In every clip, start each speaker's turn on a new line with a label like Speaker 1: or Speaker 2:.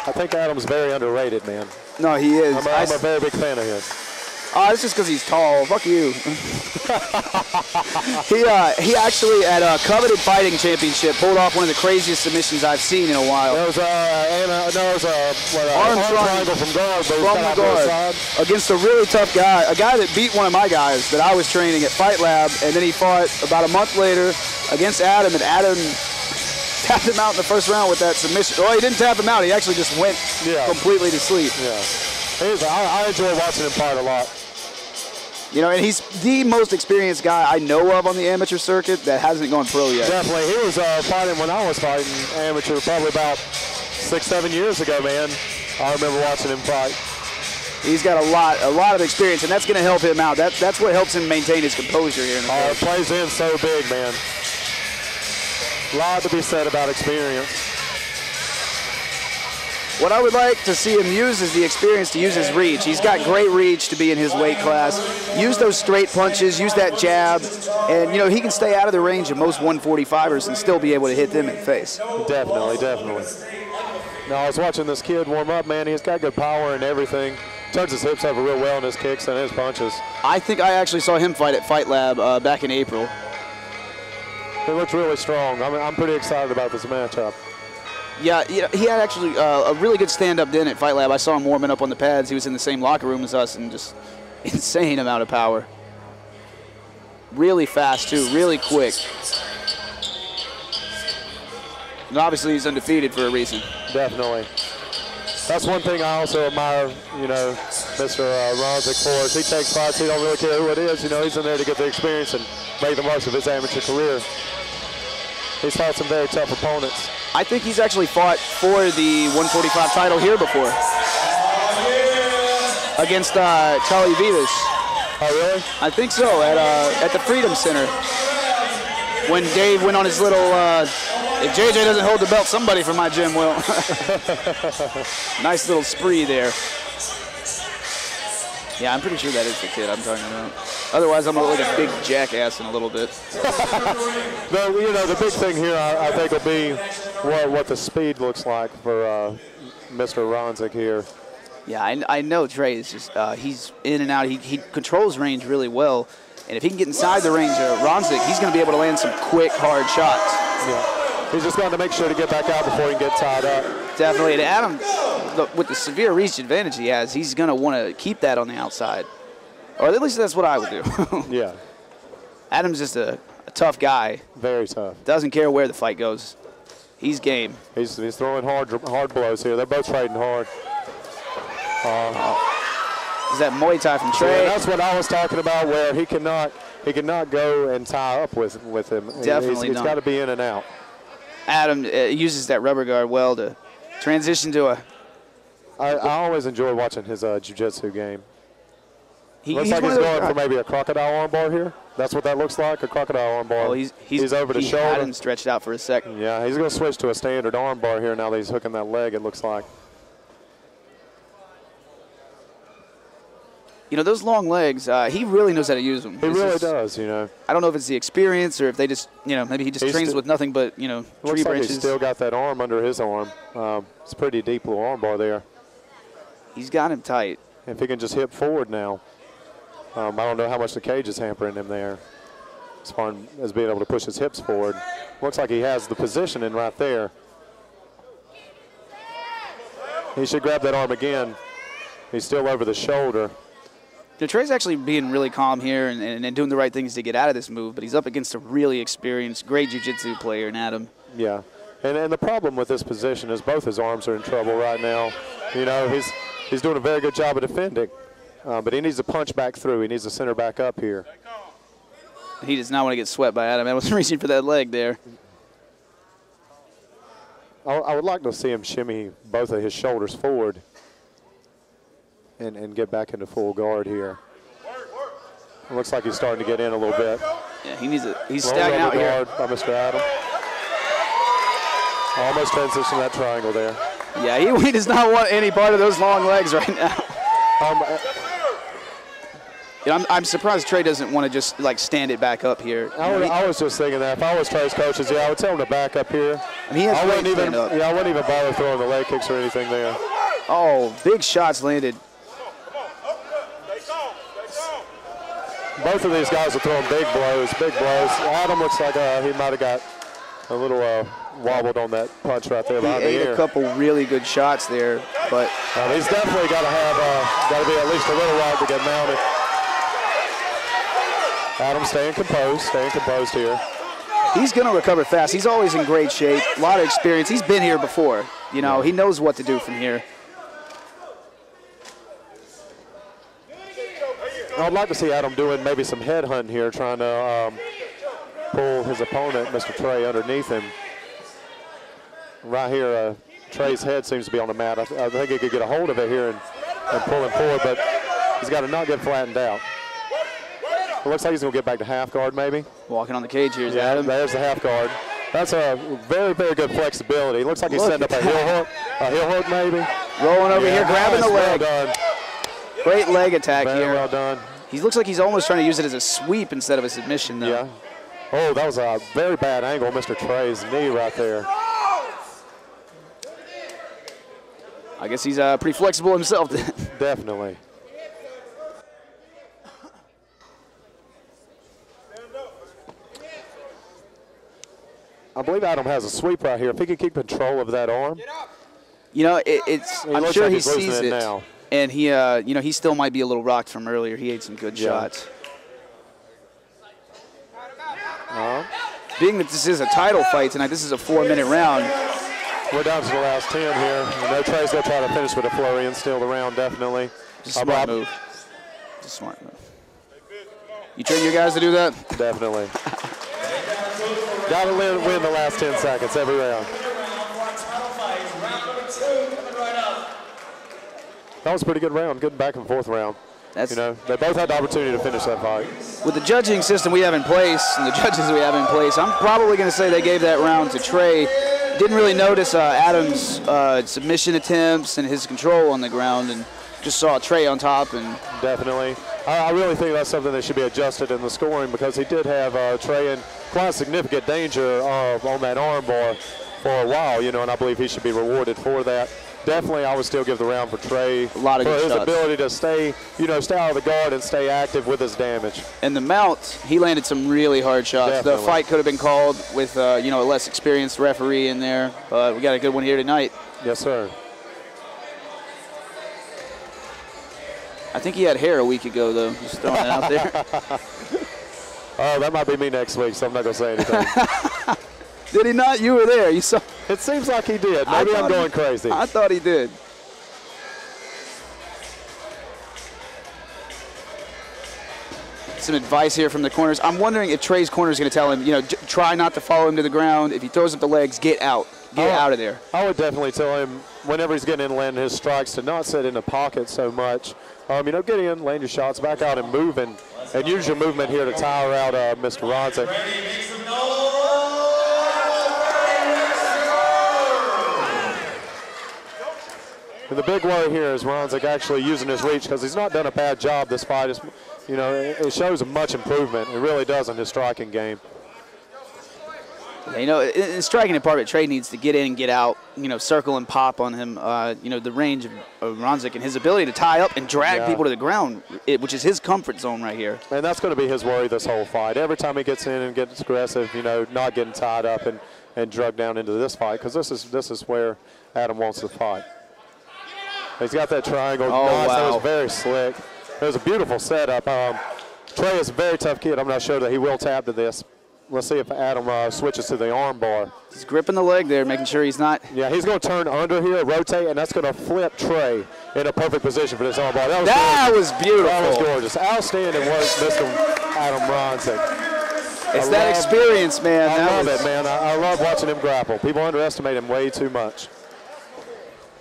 Speaker 1: I think Adam's very underrated, man.
Speaker 2: No, he is.
Speaker 1: I'm a very big fan of his.
Speaker 2: Oh, it's just because he's tall. Fuck you. he actually, at a coveted fighting championship, pulled off one of the craziest submissions I've seen in a while.
Speaker 1: It was arm triangle from guard, but
Speaker 2: from the guard against a really tough guy, a guy that beat one of my guys that I was training at Fight Lab, and then he fought about a month later against Adam, and Adam tapped him out in the first round with that submission. Well, he didn't tap him out. He actually just went completely to sleep.
Speaker 1: Yeah. I enjoy watching him fight a lot.
Speaker 2: You know, and he's the most experienced guy I know of on the amateur circuit that hasn't gone pro yet.
Speaker 1: Definitely. He was fighting when I was fighting amateur probably about 6-7 years ago, man. I remember watching him fight.
Speaker 2: He's got a lot of experience, and that's going to help him out. That's what helps him maintain his composure here in the fight.
Speaker 1: It plays in so big, man. A lot to be said about experience.
Speaker 2: What I would like to see him use is the experience to use his reach. He's got great reach to be in his weight class. Use those straight punches, use that jab, and you know he can stay out of the range of most 145ers and still be able to hit them in the face.
Speaker 1: Definitely. Now I was watching this kid warm up, man. He's got good power and everything. Turns his hips over real well in his kicks and his punches.
Speaker 2: I think I actually saw him fight at Fight Lab back in April.
Speaker 1: He looks really strong. I'm pretty excited about this matchup.
Speaker 2: Yeah, he had actually a really good stand-up then at Fight Lab. I saw him warming up on the pads. He was in the same locker room as us, and just insane amount of power. Really fast, too. Really quick. And obviously, he's undefeated for a reason.
Speaker 1: Definitely. That's one thing I also admire, you know, Mr. Ronsick for is he takes fights. He don't really care who it is. You know, he's in there to get the experience and make the most of his amateur career. He's fought some very tough opponents.
Speaker 2: I think he's actually fought for the 145 title here before. Against Charlie Vivas.
Speaker 1: Oh, really?
Speaker 2: I think so, at the Freedom Center. When Dave went on his little, if JJ doesn't hold the belt, somebody from my gym will. Nice little spree there. Yeah, I'm pretty sure that is the kid I'm talking about. Otherwise, I'm going to look like a big jackass in a little bit.
Speaker 1: The big thing here, I think, will be what the speed looks like for Mr. Ronsick here.
Speaker 2: Yeah, I know Trey is just, he's in and out. He controls range really well. And if he can get inside the range of Ronsick, he's going to be able to land some quick, hard shots.
Speaker 1: Yeah. He's just got to make sure to get back out before he can get tied up.
Speaker 2: Definitely. And Adam, with the severe reach advantage he has, he's going to want to keep that on the outside. Or at least that's what I would do.
Speaker 1: Yeah.
Speaker 2: Adam's just a tough guy.
Speaker 1: Very tough.
Speaker 2: Doesn't care where the fight goes. He's game.
Speaker 1: He's throwing hard blows here. They're both trading hard.
Speaker 2: Is that Muay Thai from Trey?
Speaker 1: Yeah, that's what I was talking about, where he cannot go and tie up with him.
Speaker 2: Definitely
Speaker 1: He's
Speaker 2: not.
Speaker 1: got to be in and out.
Speaker 2: Adam uses that rubber guard well to transition to a...
Speaker 1: I always enjoy watching his jiu-jitsu game. Looks
Speaker 2: he's
Speaker 1: like he's going for maybe a crocodile armbar here. That's what that looks like, a crocodile armbar.
Speaker 2: Oh,
Speaker 1: he's over the shoulder.
Speaker 2: He had him stretched out for a second.
Speaker 1: Yeah, he's going to switch to a standard armbar here now that he's hooking that leg, it looks like.
Speaker 2: You know, those long legs, he really knows how to use them.
Speaker 1: He really does, you know.
Speaker 2: I don't know if it's the experience or if they just, you know, maybe he just trains with nothing but, you know, tree
Speaker 1: looks like
Speaker 2: branches.
Speaker 1: he's still got that arm under his arm. It's a pretty deep little armbar there.
Speaker 2: He's got him tight.
Speaker 1: If he can just hip forward now. I don't know how much the cage is hampering him there as far as being able to push his hips forward. Looks like he has the positioning right there. He should grab that arm again. He's still over the shoulder.
Speaker 2: Now, Trey's actually being really calm here and doing the right things to get out of this move, but he's up against a really experienced, great jiu-jitsu player in Adam.
Speaker 1: Yeah, and the problem with this position is both his arms are in trouble right now. You know, he's doing a very good job of defending, but he needs to punch back through. He needs to center back up here.
Speaker 2: He does not want to get swept by Adam. I was reaching for that leg there.
Speaker 1: I would like to see him shimmy both of his shoulders forward and get back into full guard here. It looks like he's starting to get in a little bit.
Speaker 2: Yeah, he's stacking out here.
Speaker 1: By Mr. Adam. Almost transitioned that triangle there.
Speaker 2: Yeah, he does not want any part of those long legs right now. I'm surprised Trey doesn't want to just like stand it back up here.
Speaker 1: I was just thinking that if I was Trey's coaches, I would tell him to back up here
Speaker 2: I mean, he has great stand-up.
Speaker 1: Yeah, I wouldn't even bother throwing the leg kicks or anything there.
Speaker 2: Oh, big shots landed.
Speaker 1: Both of these guys are throwing big blows, big blows. Adam looks like he might have got a little wobbled on that punch right there behind the ear.
Speaker 2: He ate a couple really good shots there, but
Speaker 1: he's definitely got to have, got to be at least a little wide to get mounted. Adam staying composed here.
Speaker 2: He's going to recover fast. He's always in great shape, a lot of experience. He's been here before. You know, he knows what to do from here.
Speaker 1: I'd like to see Adam doing maybe some head hunting here, trying to pull his opponent, Mr. Trey, underneath him. Right here, Trey's head seems to be on the mat. I think he could get a hold of it here and pull him forward, but he's got to not get flattened out. It looks like he's going to get back to half guard maybe.
Speaker 2: Walking on the cage here is
Speaker 1: yeah,
Speaker 2: Adam.
Speaker 1: There's the half guard. That's a very, very good flexibility. It looks like he's setting up a heel hook maybe.
Speaker 2: Rolling over here, grabbing the leg.
Speaker 1: Well done.
Speaker 2: Great leg attack
Speaker 1: Very
Speaker 2: here.
Speaker 1: well done.
Speaker 2: He looks like he's almost trying to use it as a sweep instead of a submission, though.
Speaker 1: Yeah. Oh, that was a very bad angle, Mr. Trey's knee right there.
Speaker 2: I guess he's pretty flexible himself.
Speaker 1: Definitely. I believe Adam has a sweep right here. If he could keep control of that arm.
Speaker 2: You know, I'm sure he sees it.
Speaker 1: Now.
Speaker 2: And he, you know, he still might be a little rocked from earlier. He ate some good shots. Being that this is a title fight tonight, this is a 4-minute round.
Speaker 1: We're down to the last 10 here. You know, Trey's going to try to finish with a flurry and steal the round, definitely.
Speaker 2: Just a smart move. Just a smart move. You train your guys to do that?
Speaker 1: Definitely. Got to win the last 10 seconds every round. That was a pretty good round, good back and forth round. You know, they both had the opportunity to finish that fight.
Speaker 2: With the judging system we have in place and the judges we have in place, I'm probably going to say they gave that round to Trey. Didn't really notice Adam's submission attempts and his control on the ground, and just saw Trey on top. And
Speaker 1: definitely. I really think that's something that should be adjusted in the scoring, because he did have Trey in quite significant danger on that arm bar for a while, you know, and I believe he should be rewarded for that. Definitely, I would still give the round for Trey
Speaker 2: for
Speaker 1: his ability to stay, stay out of the guard and stay active with his damage.
Speaker 2: And the mount, he landed some really hard shots.
Speaker 1: Definitely.
Speaker 2: The fight could have been called with, a less experienced referee in there, but we got a good one here tonight.
Speaker 1: Yes, sir.
Speaker 2: I think he had hair a week ago, though. Just throwing it out there.
Speaker 1: Oh, that might be me next week, so I'm not going to say anything.
Speaker 2: Did he not? You were there. You saw.
Speaker 1: It seems like he did. Maybe I'm going crazy.
Speaker 2: I thought he did. Some advice here from the corners. I'm wondering if Trey's corner is going to tell him, try not to follow him to the ground. If he throws up the legs, get out. Get out of there.
Speaker 1: I would definitely tell him whenever he's getting in and landing his strikes to not sit in the pocket so much. Get in, land your shots, back out and move, and use your movement here to tire out Mr. Ronsick. And the big worry here is Ronsick actually using his reach, because he's not done a bad job this fight. It's, it shows a much improvement. It really does in his striking game.
Speaker 2: In the striking department, Trey needs to get in and get out, circle and pop on him. The range of Ronsick and his ability to tie up and drag people to the ground, which is his comfort zone right here.
Speaker 1: And that's going to be his worry this whole fight. Every time he gets in and gets aggressive, not getting tied up and drugged down into this fight, because this is where Adam wants to fight. He's got that triangle.
Speaker 2: Oh,
Speaker 1: nice.
Speaker 2: wow.
Speaker 1: That was very slick. It was a beautiful setup. Trey is a very tough kid. I'm not sure that he will tap to this. Let's see if Adam switches to the arm bar.
Speaker 2: He's gripping the leg there, making sure he's not.
Speaker 1: Yeah, he's going to turn under here, rotate, and that's going to flip Trey in a perfect position for this arm bar.
Speaker 2: That was beautiful.
Speaker 1: That was gorgeous. Outstanding work, Mr. Adam Ronsick.
Speaker 2: It's that experience, man.
Speaker 1: I love it, man. I love watching him grapple. People underestimate him way too much.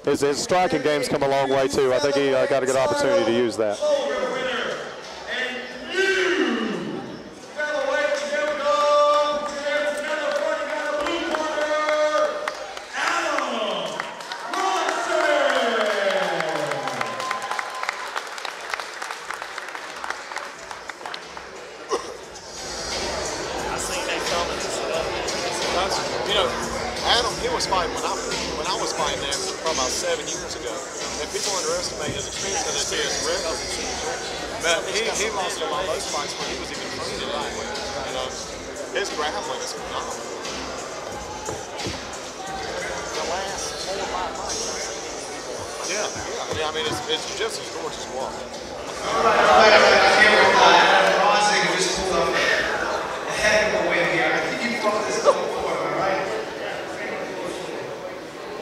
Speaker 1: His striking game's come a long way, too. I think he got a good opportunity to use that.
Speaker 3: Adam was fighting when I was fighting there probably about 7 years ago, and people underestimate his experience because they see his record. But he lost a lot of those fights when he was even training anyway. You know, his grappling is phenomenal. The last 4 or 5 fights. Yeah. I mean, it's just as gorgeous as walking.
Speaker 4: All right. Ronsick just pulled up a heck of a win here. I think you brought this up before, am I right?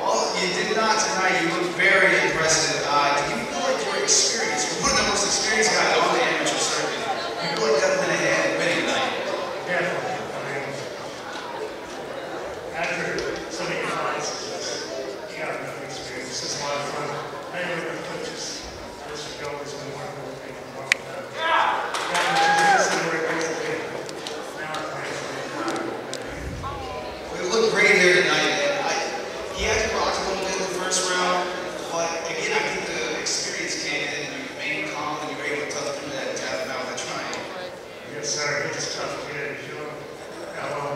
Speaker 4: Well, you did not tonight. You looked very impressive. Do you feel like your experience, you're one of the most experienced guys on the amateur circuit, you feel like that went ahead and winning tonight?
Speaker 5: Definitely. I mean, after so many fights, you got enough experience. It's just a lot of fun. I know the coaches, Mr. Gold's been working with me for a long time.
Speaker 4: Well, it looked great here tonight. He had to rock a little bit in the first round, but again, I think the experience came in and you remained calm and you were able to tough through that and tap him out with a triangle.
Speaker 5: Yes, sir. He's a tough kid. You know, got a lot